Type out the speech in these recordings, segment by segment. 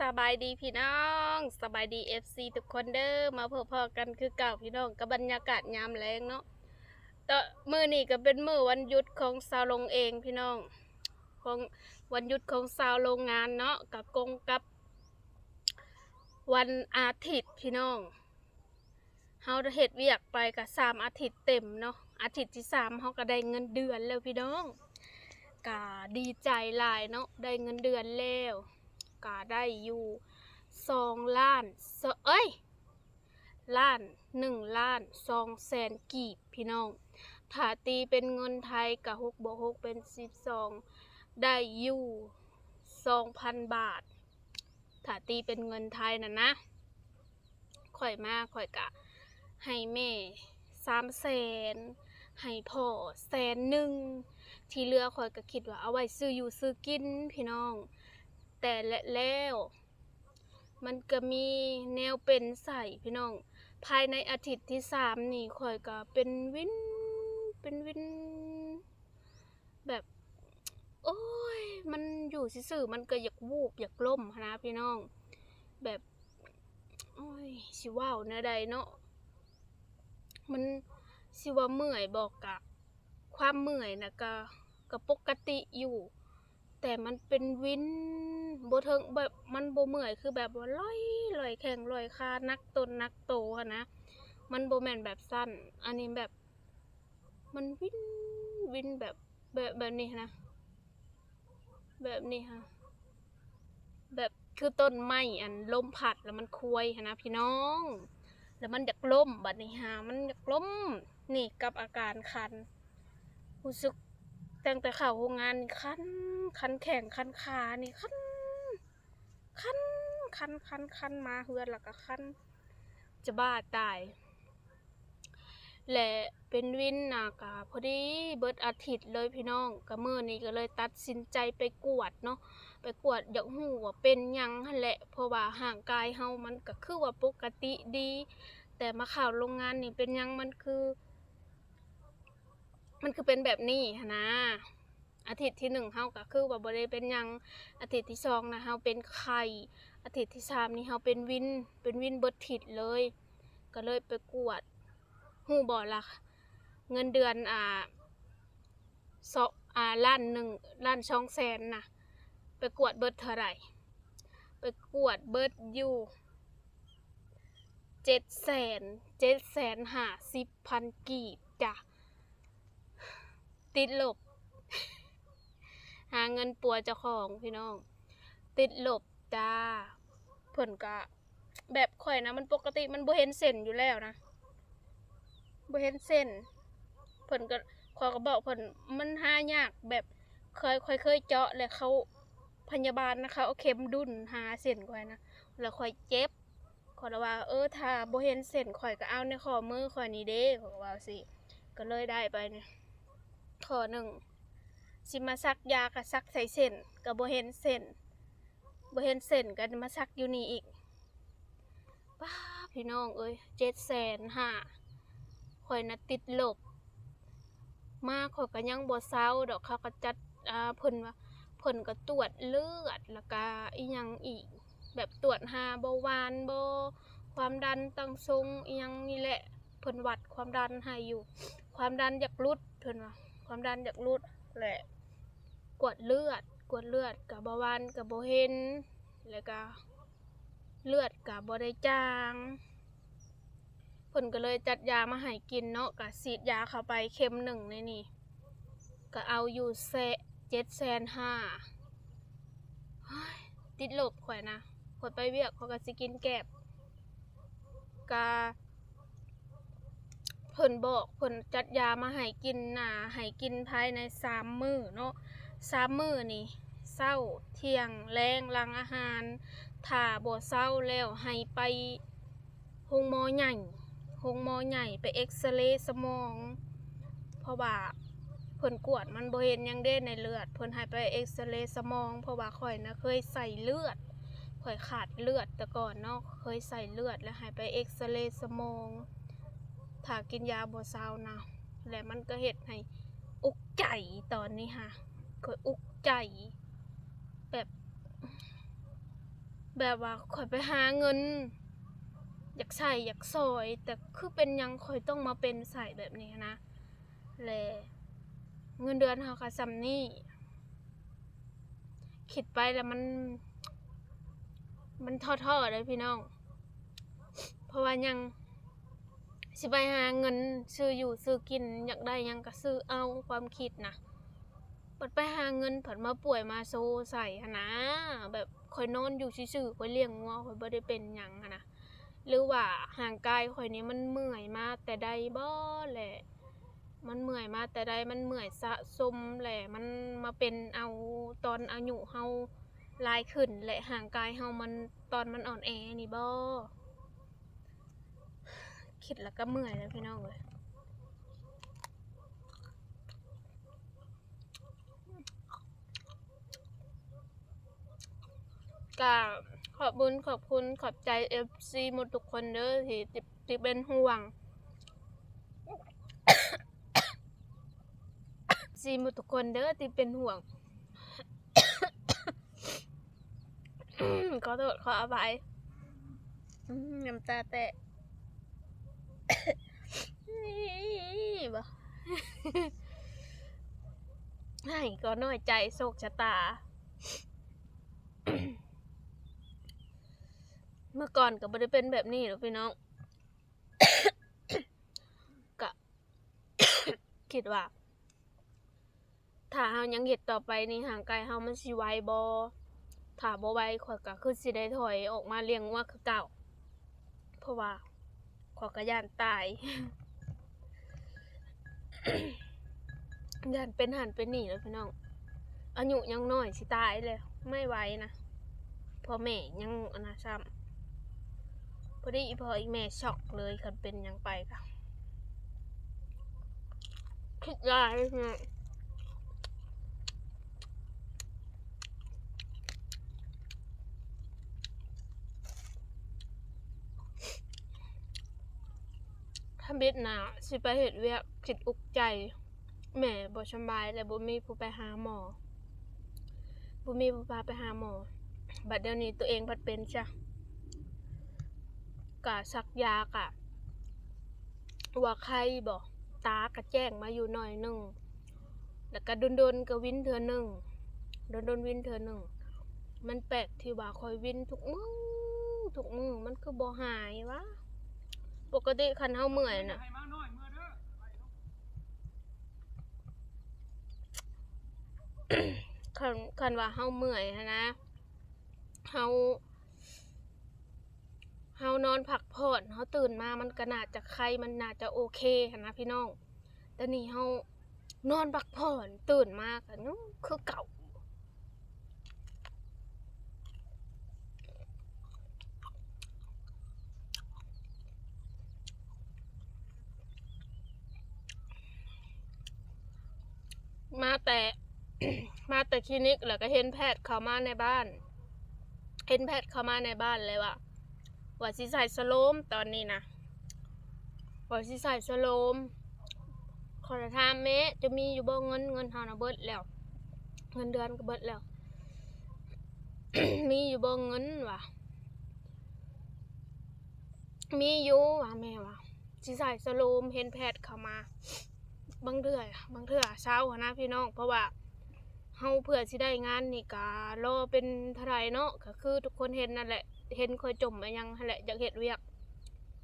สบายดีพี่น้องสบายดีFCทุกคนเด้อมาพอๆกันคือเก่าพี่น้องกับบรรยากาศยามแลงเนาะแต่มื้อนี้ก็เป็นมื้อวันหยุดของชาวโรงเองพี่น้องของวันหยุดของชาวโรงงานเนาะกับกงกับวันอาทิตย์พี่น้องเฮาเฮ็ดเวียกไปก็3อาทิตย์เต็มเนาะอาทิตย์ที่3เฮาก็ได้เงินเดือนแล้วพี่น้องก็ดีใจหลายเนาะได้เงินเดือนแล้วก็ได้อยู่2 ล้านล้าน1,200,000กีบพี่น้องถ้าตีเป็นเงินไทยก็6บวก6เป็น12ได้อยู่2,000 บาทถ้าตีเป็นเงินไทยนะข่อยกะให้แม่300,000ให้พ่อ100,000ที่เหลือข่อยก็คิดว่าเอาไว้ซื้ออยู่ซื้อกินพี่น้องแต่แล้วมันก็มีแนวเป็นใส่พี่น้องภายในอาทิตย์ที่3นี่ข่อยก็เป็นวินแบบโอ้ยมันอยู่ซื่อๆมันก็อยากวูบอยากล้มนะพี่น้องแบบโอ้ยสิว้าวแนวใดเนาะมันสิว่าเมื่อยบอกกะความเมื่อยนะก็ปกติอยู่แต่มันเป็นวินบ่เทิงแบบมันบ่เมื่อยคือแบบว่าลอยแข้งลอยขานักตนนักโตอะนะมันบ่แม่นแบบสั้นอันนี้แบบมันวินแบบนี้นะแบบนี้ค่ะแบบคือต้นไม้อันลมพัดแล้วมันควยนะพี่น้องแล้วมันอยากล้มบัดนี้ฮะมันอยากล้มนี่กับอาการคันรู้สึกตั้งแต่เข้าโรงงานนี่คันแข้งคันขานี่คันคันมาเฮือนแล้วก็คันจะบ้าตายและเป็นวินน่ะก็พอดีเบิดอาทิตย์เลยพี่น้องก็มื้อนี้ก็เลยตัดสินใจไปกวดเนาะไปกวดอยากฮู้ว่าเป็นหยังหั่นแหละเพราะว่าร่างกายเฮามันก็คือว่าปกติดีแต่มาเข้าโรงงานนี่เป็นหยังมันคือเป็นแบบนี้หั้นนะอาทิตย์ที่1เฮาก็คือว่าบ่ได้เป็นหยังอาทิตย์ที่2นะเฮาเป็นไข้อาทิตย์ที่3นี่เฮาเป็นวินเบิดทิศเลยก็เลยไปกวดฮู้บ่ล่ะเงินเดือนล้าน1ล้าน2แสนน่ะไปกวดเบิดเท่าไหร่ไปกวดเบิดอยู่750,000 กีบจ้ะติดลบหาเงินปัวเจ้าของพี่น้องติดลบจ้าเพิ่นก็แบบข่อยนะมันปกติมันบ่เห็นเส้นอยู่แล้วนะบ่เห็นเส้นเพิ่นก็ข้อยก็บอกเพิ่นมันหายากแบบเคยเจาะแล้วเขาพยาบาลนะเขาเอาเข็มดุ้นหาเส้นข่อยนะแล้วข่อยเจ็บข่อยว่าถ้าบ่เห็นเส้นข่อยก็เอาในข้อมือข่อยนี่เด้ข่อยก็ว่าสิก็เลยได้ไปเนี่ยข้อหนึ่งสิมาซักยาก็ซักใส่เส้นก็บ่เห็นเส้นก็มาซักอยู่นี่อีกป้าพี่น้อง750,000ข่อยน่ะติดลบมาข่อยก็ยังบ่เซาดอกเขาก็จัดเพิ่นว่าเพิ่นก็ตรวจเลือดแล้วก็อีหยังอีกแบบตรวจหาเบาหวานบ่ความดันตั้งทรงอีหยังนี่แหละเพิ่นวัดความดันให้อยู่ความดันอยากหลุดเพิ่นว่าความดันอยากหลุดแหละกวดเลือดก็เบาหวานก็บ่เห็นแล้วก็เลือดก็บ่ได้จางเพิ่นก็เลยจัดยามาให้กินเนาะก็ฉีดยาเข้าไปเข็ม1ในนี่ก็เอาอยู่750,000ติดลบข่อยนะข่อยไปเวียกข่อยก็สิกินแกบก็เพิ่นบอกเพิ่นจัดยามาให้กินน่ะให้กินภายใน3มื้อเนาะ3มื้อนี่เช้าเที่ยงแลงหลังอาหารถ้าบ่เช้าแล้วให้ไปโรงหมอใหญ่ไปเอ็กซเรย์สมองเพราะว่าเพิ่นกวดมันบ่เห็นหยังเด้ในเลือดเพิ่นให้ไปเอ็กซเรย์สมองเพราะว่าข่อยนะเคยใส่เลือดข่อยขาดเลือดแต่ก่อนเนาะเคยใส่เลือดแล้วให้ไปเอ็กซเรย์สมองถ้ากินยาบ่เช้านะและมันก็เฮ็ดให้อุกใจตอนนี้ค่ะข่อยอุกใจแบบ แบบว่าข่อยไปหาเงินอยากใส่อยากซอยแต่คือเป็นยังข่อยต้องมาเป็นใส่แบบนี้นะแลเงินเดือนเฮาก็ส่ำนี้คิดไปแล้วมันท้อๆเลยพี่น้องเพราะว่ายังสิไปหาเงินซื้ออยู่ซื้อกินอยากได้ยังก็ซื้อเอาความคิดนะปัดไปหาเงินผัดมาป่วยมาโซใส่หนนะแบบข่อยนอนอยู่ซื่อๆข่อยเลี้ยงงัวข่อยบ่ได้เป็นหยังนะหรือว่าห่างกายข่อยนี้มันเมื่อยมาแต่ใดบ่แหละมันเมื่อยมาแต่ใดมันเมื่อยสะสมแหละมันมาเป็นเอาตอนอายุเฮาหลายขึ้นและห่างกายเฮามันตอนมันอ่อนแอนี่บ่คิดแล้วก็เมื่อยแล้วพี่น้องเลยก็ขอบคุณขอบใจ FC หมดทุกคนเด้อที่เป็นห่วง ซีหมดทุกคนเด้อที่เป็นห่วง ขอโทษขออภัยน้ำตาแตะ นี่บ่ ให้ก็น้อยใจโศกชะตา เมื่อก่อนก็บ่ได้เป็นแบบนี้หรอกพี่น้อง ก็ คิดว่าถ้าเฮายังเฮ็ดต่อไปนี่ห่างไกลเฮามันสิไหวบ่ถ้าบ่ไหวข้อยก็คือสิได้ถอยออกมาเลี้ยงวัวคือเก่าเพราะว่าข้อยก็ย้านตาย ย้านเป็นหันเป็นนี่แล้วพี่น้องอายุยังน้อยสิตายแล้วไม่ไหวนะพ่อแม่ยังอนาซ้ำพอดีพ่ออีแม่ช็อกเลยคันเป็นหยังไปก็คิดได้พี่น้องถ้าเบ็ดหนาสิไปเฮ็ดเวียกคิดอุกใจแม่บ่สำบายและบ่มีผู้ไปหาหมอบ่มีผู้พาไปหาหมอบัดเดี๋ยวนี้ตัวเองบัดเป็นจ้ะกะซักยากะว่าใครบ่ตากะแจ้งมาอยู่หน่อยหนึงแล้วก็ดนๆก็วินเทื่อหนึงดนๆวินเทื่อหนึงมันแปลกที่ว่าคอยวินทุกมื้อมันคือบ่หายวะปกติคันเฮาเมื่อยน่ะคันว่าเฮาเมื่อยหั้นนะเฮานอนพักผ่อนเฮาตื่นมามันก็น่าจะไข้มันน่าจะโอเคหั้นนะพี่น้องแต่นี่เฮานอนพักผ่อนตื่นมาก็คือเก่ามาแต่ มาแต่คลินิกแล้วก็เห็นแพทย์เข้ามาในบ้านเห็นแพทย์เข้ามาในบ้านเลยว่าสิใส่สโลมตอนนี้นะว่าสิใส่สโลมขอถามแม่จะมีอยู่บ่เงินเฮานะเบิดแล้วเงินเดือนก็เบิดแล้ว มีอยู่บ่เงินวะมีอยู่ว่ะแม่ว่ะสิใส่สโลมเห็นแพทย์เข้ามาบางเทื่อเช้าหั้นนะพี่น้องเพราะว่าเฮาเพื่อสิได้งานนี่ก็รอเป็นเท่าไหร่เนาะก็คือทุกคนเห็นนั่นแหละเห็นค่อยจมไปยังนั่นแหละอยากเฮ็ดเวียก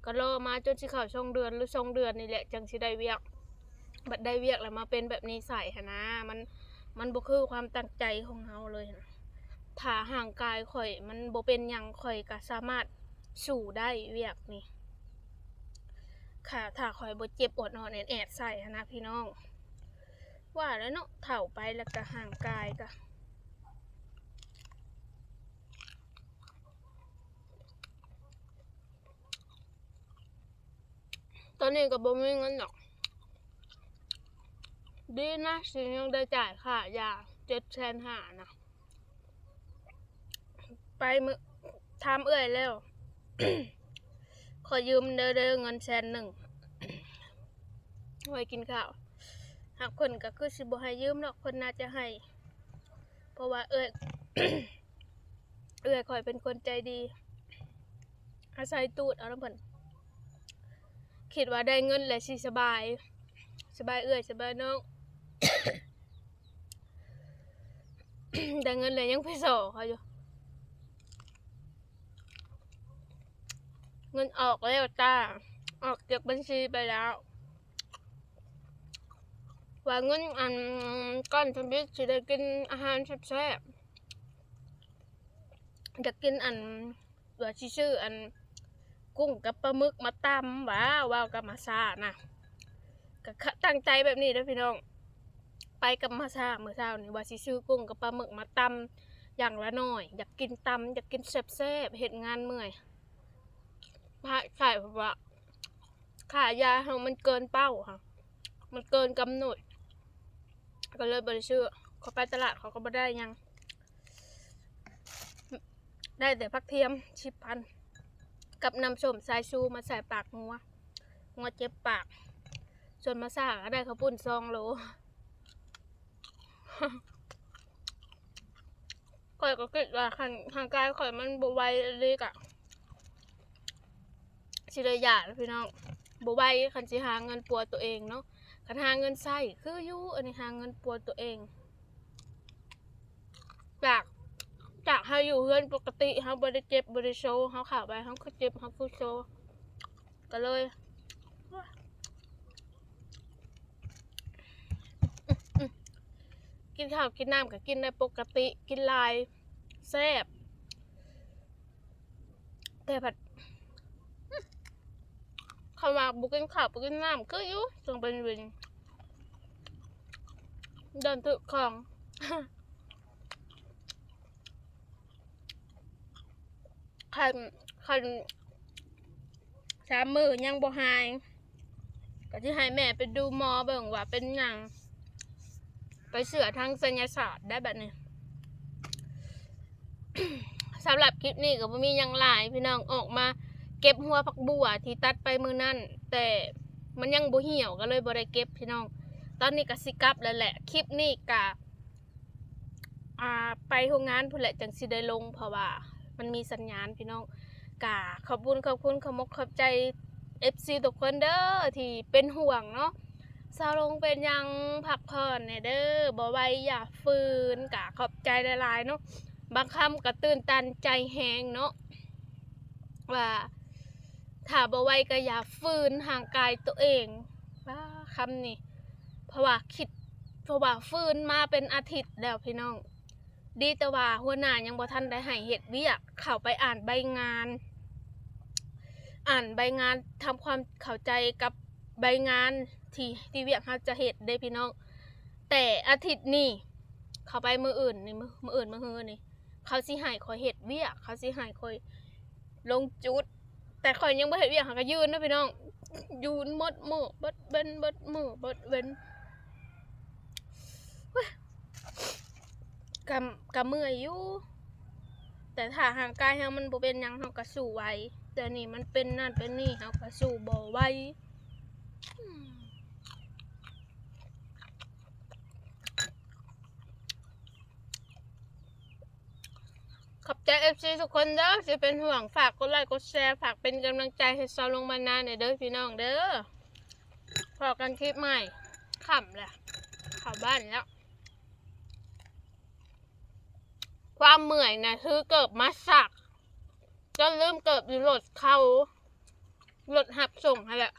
ก็รอมาจนสิเข้า2 เดือนหรือ2 เดือนนี่แหละจังสิได้เวียกบัดได้เวียกแล้วมาเป็นแบบนี้ใส่หั้นนะมันบ่คือความตั้งใจของเฮาเลยนะถ้าห่างกายข่อยมันบ่เป็นหยังข่อยก็สามารถสู้ได้เวียกนี่ค่ะถ้าข่อยบ่เจ็บอดนอนแอดๆใส่หั้นนะพี่น้องว่าแล้วเนาะเฒ่าไปแล้วก็ห่างกายก็ตอนนี้ก็บ่มีเงินดอกดีนะสิยังได้จ่ายค่ายา750,000นะไปมื้อถามเอื้อยแล้ว ขอยืมเด้อเงิน100,000ไว้กินข้าวหากเพิ่นก็คือสิบ่ให้ยืมดอกเพิ่นน่าจะให้เพราะว่าเอ้ย เอื้อยข่อยเป็นคนใจดีอาศัยตูดเอาน้ำเพิ่นคิดว่าได้เงินแล้วสิสบายสบายเอื้อยสบายน้อง ได้เงินแล้วยังไปสอเขาอยู่เงินออกแล้วจ้าออกจากบัญชีไปแล้วว่าเงินอันก้อนทำบิดสิได้กินอาหารแซ่บๆอยากกินอันว่าสิชื่ออันกุ้งกับปลาหมึกมาตำว้าวกับมาซานะก็ตั้งใจแบบนี้เด้อพี่น้องไปกับมาซาเมื่อเช้านี่ว่าสิซื้อกุ้งกับปลาหมึกมาตำอย่างละหน่อยอยากกินตำอยากกินแซ่บๆเฮ็ดงานเมื่อยขายแบบว่าขายยาเฮามันเกินเป้าค่ะมันเกินกำหนดก็เลยบ่ได้ซื้อเขาไปตลาดเขาก็บ่ได้ยังได้แต่ผักเทียม10,000กับน้ำส้มสายชูมาใส่ปากงัวเจ็บปากส่วนมาซ่าก็ได้ข้าวปุ้น2 โลข่อยก็คิดว่าทางกายข่อยมันบ่ไหวเลยกะสิเลยหย่าแล้วพี่น้องบ่ไหวคันสิหาเงินปัวตัวเองเนาะคันหาเงินใช้คืออยู่อันนี้หาเงินปัวตัวเองจากเฮาอยู่เฮือนปกติเฮาบ่ได้เจ็บบ่ได้โซเฮาเข้าไปเฮาก็เจ็บเฮาฟูโซก็เลยกินข้าวกินน้ำก็กินได้ปกติกินหลายแซ่บแต่ผัดคำว่าบุกินข้าวบุกินน้ำก็อยู่จังเป็นวินเดินถือของคัน3 มื้อยังบ่หายก็สิให้แม่ไปดูหมอเบิ่งว่าเป็นหยังไปเสือทางศัลยศาสตร์ได้แบบนี้ สำหรับคลิปนี้ก็บ่มีหยังหลายพี่น้องออกมาเก็บหัวผักบัวที่ตัดไปมื้อนั้นแต่มันยังบ่เหี่ยวก็เลยบ่ได้เก็บพี่น้องตอนนี้ก็สิกลับแล้วแหละคลิปนี้ก็ไปโรงงานพุ่นแหละจังสิได้ลงเพราะว่ามันมีสัญญาณพี่น้องก็ขอบคุณขอบใจ FC ทุกคนเด้อที่เป็นห่วงเนาะสาวลงเป็นยังพักผ่อนเนี่ยเด้อบ่ไหวอย่าฝืนก็ขอบใจหลายๆเนาะบางคำก็ตื่นตันใจแหงเนาะว่าถ้าบ่ไหวก็อย่าฝืนห่างกายตัวเองว่าคำนี้เพราะว่าฝืนมาเป็นอาทิตย์แล้วพี่น้องดีแต่ว่าหัวหน้ายังบ่ทันได้ให้เฮ็ดเวียกเข้าไปอ่านใบงานทำความเข้าใจกับใบงานที่เวียกเขาจะเฮ็ดได้พี่น้องแต่อาทิตย์นี้เข้าไปมื้ออื่นนี่มื้ออื่นมื้อฮื้อนี่เขาสิให้ข่อยเฮ็ดเวียกเขาสิให้ข่อยลงจุดแต่ข่อยยังบ่เฮ็ดเวียกเขาก็ยืนนะพี่น้องยืนหมดมื้อเบิดเว้นเบิดมื้อเบิดเว้นก็เมื่อยอยู่แต่ถ้าห่างกายเฮามันบ่เป็นหยังเฮาก็สู้ไหวแต่นี่มันเป็นนั่นเป็นนี่เฮาก็สู้บ่ไหวขอบใจ FC ทุกคนเด้อที่เป็นห่วงฝากกดไลค์กดแชร์ฝากเป็นกำลังใจให้ซาวลงมานานเด้อพี่น้องเด้อพอกันคลิปใหม่ค่ำแหละเข้าบ้านแล้วความเมื่อยนะคือเกิดมาสักจนลืมเกิดอยู่รถหับส่งให้แหละ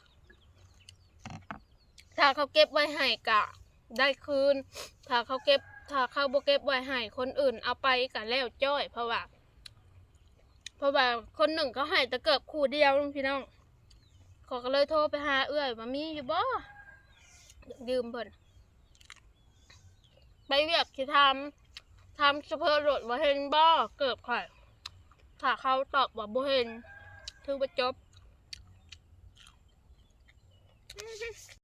ถ้าเขาเก็บไว้ให้กะได้คืนถ้าเขาบ่เก็บไว้ให้คนอื่นเอาไปกะแล้วจ้อยเพราะว่าคนหนึ่งเขาให้แต่เกิดคู่เดียวพี่น้องขอก็เลยโทรไปหาเอื้อยว่ามีอยู่บ่ยืมเพิ่นไปเรียกที่ทำเฉพาะรถว่าเห็นบ่เกิดข่อยถ้าเขาตอบว่าบ่เห็นถือว่าจบ